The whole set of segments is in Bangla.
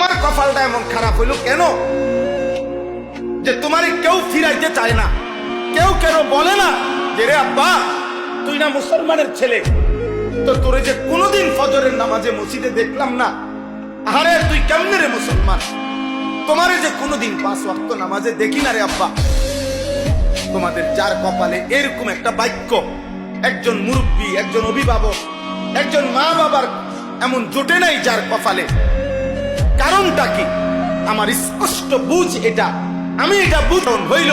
তোমার কপালটা এমন খারাপ হইল কেন যে তোমারে কেউ ফিরাইতে চায় না? কেউ কেন বলে না যে রে আব্বা তুই না মুসলমানের ছেলে, তো তোরে যে কোনোদিন ফজরের নামাজে মসজিদে দেখলাম না, আরে তুই কেমনে রে মুসলমান? তোমারে যে কোনোদিন 5 ওয়াক্ত নামাজে দেখি না রে আব্বা। তোমাদের যার কপালে এরকম একটা বাক্য, একজন মুরব্বী, একজন অভিভাবক, একজন মা বাবার এমন জোটে নাই যার কপালে, কারণটা কি? আমার স্পষ্ট বুঝ এটা, আমি এটা বুঝন হইল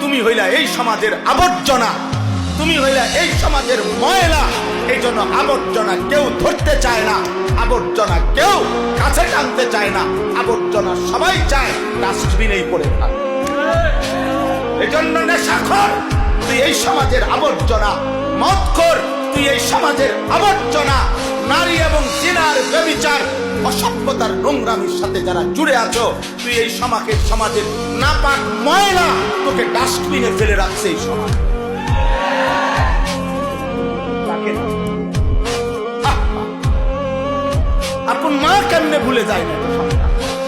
তুমি হইলা এই সমাজের আবর্জনা, তুমি হইলা এই সমাজের ময়লা। এই জন্য আবর্জনা কেউ ধরতে চায় না, আবর্জনা কেউ কাছে টানতে চায় না, আবর্জনা সবাই চায় ডাস্টবিনেই পড়ে থাক। এই জন্য নেশাখোর তুই এই সমাজের আবর্জনা, মদখোর তুই এই সমাজের আবর্জনা, নারী এবং জিনার ব্যভিচার অসভ্যতার নোংরামির সাথে যারা জুড়ে আছো তুই এই সমাজের নাপাক ময়লা, তোকে ডাস্টবিনে ফেলে রাখছে এই সমাজ। আপন মা কেমনে ভুলে যায় না,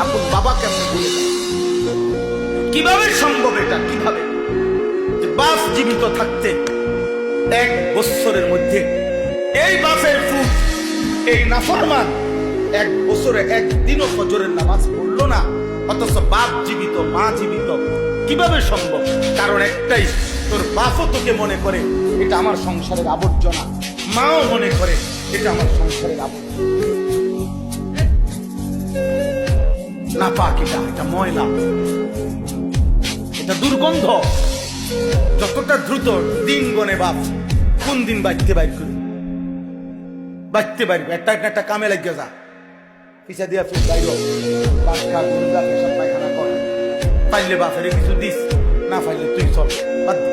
আপন বাবা কেমনে ভুলে যায়? কিভাবে সম্ভব এটা? কিভাবে বাপ জীবিত থাকতে 1 বছরের মধ্যে এই বাপের ফুট, এই নাফরমান 1 বছরে একদিনও ফজরের নামাজ পড়লো না, অথচ বাপ জীবিত, মা জীবিত? কিভাবে সম্ভব? কারণ একটাই, তোর বাপও তোকে মনে করে এটা আমার সংসারের আবর্জনা, মাও মনে করে এটা আমার সংসারের আবর্জনা। না পাক এটা ময়লা, এটা দুর্গন্ধ। যতটা দ্রুত দিন গনে বাপ কোন দিন বাঁচতে বাইর করে, বাঁচতে পারবে একটা কামে লাগিয়ে যা, পিছা দিয়া ফির বাইর বাচ্চা গুন্ডা পেশাব পায়খানা কর, পাইলে বাপের কিছু দিস, না পাইলে তুই চল বাদ দি।